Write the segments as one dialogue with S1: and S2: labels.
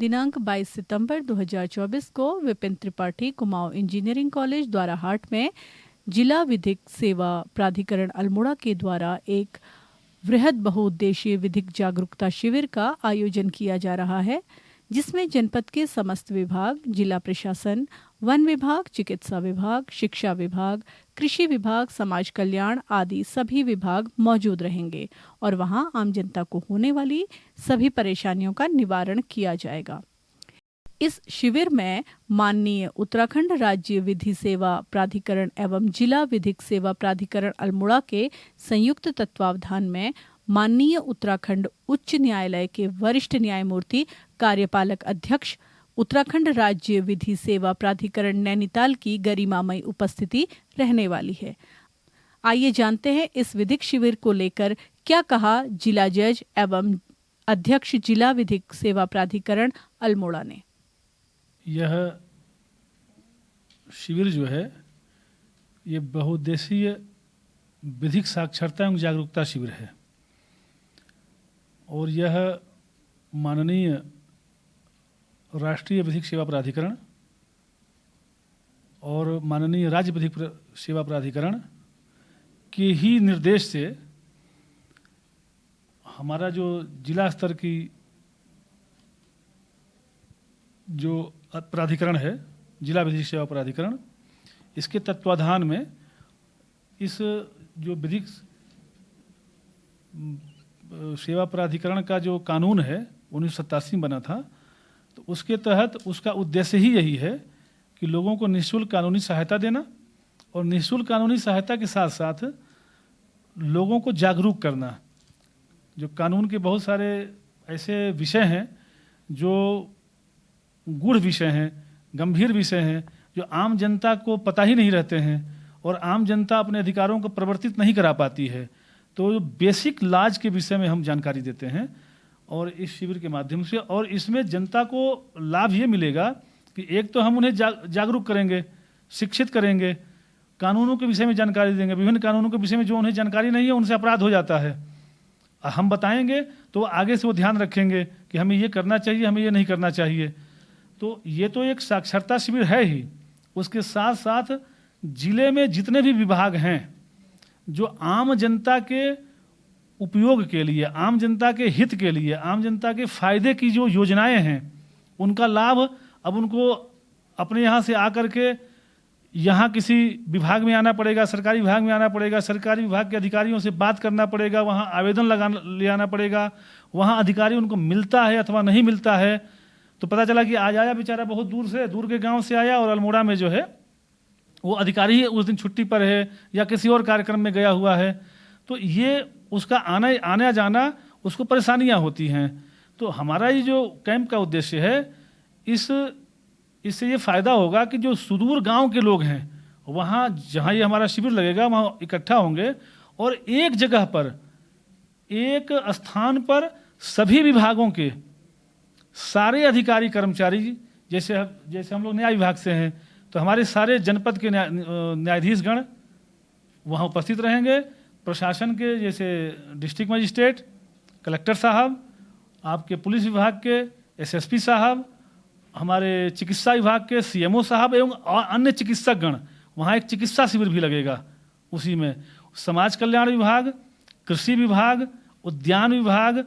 S1: दिनांक 22 सितंबर 2024 को Vipin Tripathi Kumaon engineering college Dwarahat में जिला विधिक सेवा प्राधिकरण अल्मोड़ा के द्वारा एक वृहद बहुउद्देशीय विधिक जागरूकता शिविर का आयोजन किया जा रहा है, जिसमें जनपद के समस्त विभाग, जिला प्रशासन, वन विभाग, चिकित्सा विभाग, शिक्षा विभाग, कृषि विभाग, समाज कल्याण आदि सभी विभाग मौजूद रहेंगे और वहां आम जनता को होने वाली सभी परेशानियों का निवारण किया जाएगा। इस शिविर में माननीय उत्तराखंड राज्य विधि सेवा प्राधिकरण एवं जिला विधिक सेवा प्राधिकरण अल्मोड़ा के संयुक्त तत्वावधान में माननीय उत्तराखंड उच्च न्यायालय के वरिष्ठ न्यायमूर्ति कार्यपालक अध्यक्ष उत्तराखंड राज्य विधि सेवा प्राधिकरण नैनीताल की गरिमामयी उपस्थिति रहने वाली है। आइए जानते हैं इस विधिक शिविर को लेकर क्या कहा जिला जज एवं अध्यक्ष जिला विधिक सेवा प्राधिकरण अल्मोड़ा ने।
S2: यह शिविर जो है ये बहुउद्देशीय विधिक साक्षरता एवं जागरूकता शिविर है और यह माननीय राष्ट्रीय विधिक सेवा प्राधिकरण और माननीय राज्य विधिक सेवा प्राधिकरण के ही निर्देश से हमारा जो जिला स्तर की जो प्राधिकरण है, जिला विधिक सेवा प्राधिकरण, इसके तत्वाधान में इस जो विधिक सेवा प्राधिकरण का जो कानून है 1987 में बना था, तो उसके तहत उसका उद्देश्य ही यही है कि लोगों को निःशुल्क कानूनी सहायता देना और निःशुल्क कानूनी सहायता के साथ साथ लोगों को जागरूक करना। जो कानून के बहुत सारे ऐसे विषय हैं जो गूढ़ विषय हैं, गंभीर विषय हैं, जो आम जनता को पता ही नहीं रहते हैं और आम जनता अपने अधिकारों को प्रवर्तित नहीं करा पाती है। तो बेसिक लॉज के विषय में हम जानकारी देते हैं और इस शिविर के माध्यम से, और इसमें जनता को लाभ ये मिलेगा कि एक तो हम उन्हें जागरूक करेंगे, शिक्षित करेंगे, कानूनों के विषय में जानकारी देंगे। विभिन्न कानूनों के विषय में जो उन्हें जानकारी नहीं है उनसे अपराध हो जाता है, हम बताएंगे तो आगे से वो ध्यान रखेंगे कि हमें ये करना चाहिए, हमें ये नहीं करना चाहिए। तो ये तो एक साक्षरता शिविर है ही, उसके साथ साथ जिले में जितने भी विभाग हैं जो आम जनता के उपयोग के लिए, आम जनता के हित के लिए, आम जनता के फायदे की जो योजनाएं हैं उनका लाभ अब उनको अपने यहाँ से आकर के यहाँ किसी विभाग में आना पड़ेगा, सरकारी विभाग में आना पड़ेगा, सरकारी विभाग के अधिकारियों से बात करना पड़ेगा, वहाँ आवेदन ले आना पड़ेगा, वहाँ अधिकारी उनको मिलता है अथवा नहीं मिलता है। तो पता चला कि आज आया बेचारा बहुत दूर से, दूर के गांव से आया और अल्मोड़ा में जो है वो अधिकारी ही उस दिन छुट्टी पर है या किसी और कार्यक्रम में गया हुआ है, तो ये उसका आना जाना उसको परेशानियां होती हैं। तो हमारा ये जो कैंप का उद्देश्य है, इससे ये फ़ायदा होगा कि जो सुदूर गांव के लोग हैं वहाँ जहाँ ये हमारा शिविर लगेगा वहाँ इकट्ठा होंगे और एक जगह पर, एक स्थान पर सभी विभागों के सारे अधिकारी कर्मचारी, जैसे हम लोग न्याय विभाग से हैं तो हमारे सारे जनपद के न्यायाधीशगण वहाँ उपस्थित रहेंगे। प्रशासन के जैसे डिस्ट्रिक्ट मजिस्ट्रेट, कलेक्टर साहब, आपके पुलिस विभाग के एसएसपी साहब, हमारे चिकित्सा विभाग के सीएमओ साहब एवं अन्य चिकित्सकगण, वहाँ एक चिकित्सा शिविर भी लगेगा। उसी में समाज कल्याण विभाग, कृषि विभाग, उद्यान विभाग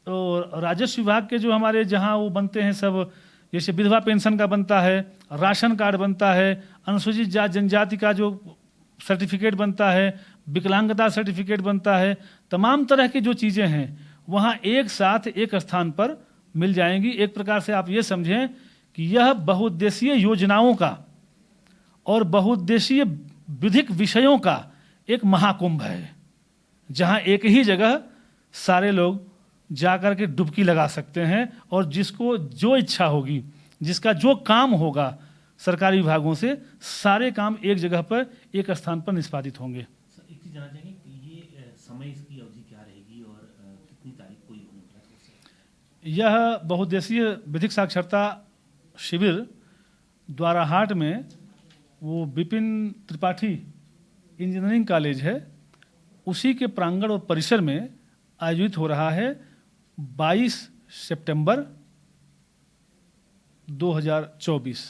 S2: और राजस्व विभाग के जो हमारे जहाँ वो बनते हैं सब, जैसे विधवा पेंशन का बनता है, राशन कार्ड बनता है, अनुसूचित जाति जनजाति का जो सर्टिफिकेट बनता है, विकलांगता सर्टिफिकेट बनता है, तमाम तरह की जो चीज़ें हैं वहाँ एक साथ एक स्थान पर मिल जाएंगी। एक प्रकार से आप ये समझें कि यह बहुउद्देशीय योजनाओं का और बहुउद्देशीय विधिक विषयों का एक महाकुंभ है, जहाँ एक ही जगह सारे लोग जाकर के डुबकी लगा सकते हैं और जिसको जो इच्छा होगी, जिसका जो काम होगा सरकारी विभागों से, सारे काम एक जगह पर एक स्थान पर निष्पादित होंगे।
S3: सर, एक चीज़ जानना चाहेंगे कि ये समय इसकी अवधि क्या रहेगी और कितनी तारीख को ये होने वाला है?
S2: यह बहुउद्देशीय विधिक साक्षरता शिविर द्वाराहाट में वो विपिन त्रिपाठी इंजीनियरिंग कॉलेज है, उसी के प्रांगण और परिसर में आयोजित हो रहा है 22 सितंबर 2024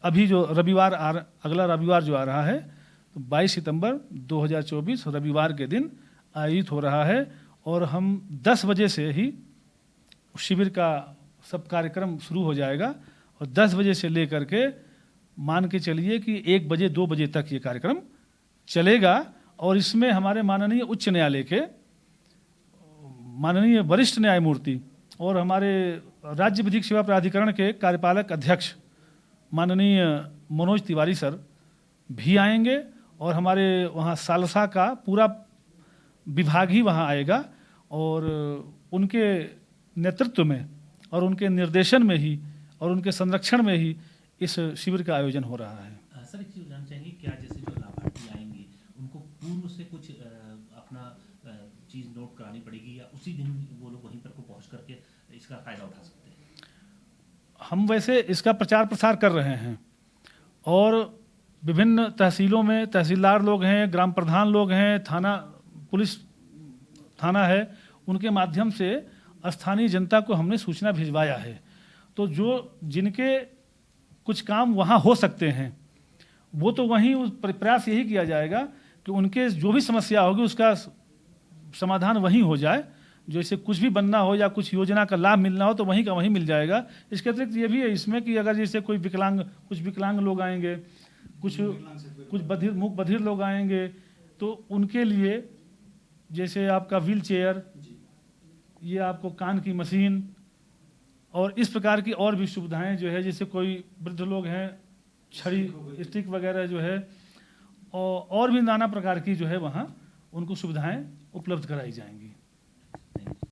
S2: अभी जो रविवार अगला रविवार जो आ रहा है, तो 22 सितंबर 2024 रविवार के दिन आयोजित हो रहा है। और हम 10 बजे से ही शिविर का सब कार्यक्रम शुरू हो जाएगा और 10 बजे से लेकर के मान के चलिए कि 1 बजे 2 बजे तक ये कार्यक्रम चलेगा। और इसमें हमारे माननीय उच्च न्यायालय के माननीय वरिष्ठ न्यायमूर्ति और हमारे राज्य विधिक सेवा प्राधिकरण के कार्यपालक अध्यक्ष माननीय मनोज तिवारी सर भी आएंगे और हमारे वहाँ सालसा का पूरा विभाग ही वहाँ आएगा और उनके नेतृत्व में और उनके निर्देशन में ही और उनके संरक्षण में ही इस शिविर का आयोजन हो रहा है।
S3: सर एक चीज़ जानना चाहेंगे, क्या जैसे जो लाभार्थी आएंगे उनको पूर्व से कुछ अपना चीज़ नोट करानी पड़ेगी या उसी दिन वो लोग वहीं पर को पहुँच करके इसका फायदा उठा सकते हैं?
S2: हम वैसे इसका प्रचार प्रसार कर रहे हैं और विभिन्न तहसीलों में तहसीलदार लोग हैं, ग्राम प्रधान लोग हैं, थाना पुलिस थाना है, उनके माध्यम से स्थानीय जनता को हमने सूचना भिजवाया है। तो जो जिनके कुछ काम वहाँ हो सकते हैं वो तो वहीं प्रयास यही किया जाएगा कि उनके जो भी समस्या होगी उसका समाधान वहीं हो जाए। जैसे कुछ भी बनना हो या कुछ योजना का लाभ मिलना हो तो वहीं का वहीं मिल जाएगा। इसके अतिरिक्त ये भी है इसमें कि अगर जैसे कोई कुछ विकलांग लोग आएंगे, कुछ मूक बधिर लोग आएंगे, तो उनके लिए जैसे आपका व्हील चेयर, ये आपको कान की मशीन और इस प्रकार की और भी सुविधाएं जो है, जैसे कोई वृद्ध लोग हैं, छड़ी स्टिक वगैरह जो है और भी नाना प्रकार की जो है वहाँ उनको सुविधाएं उपलब्ध कराई जाएंगी।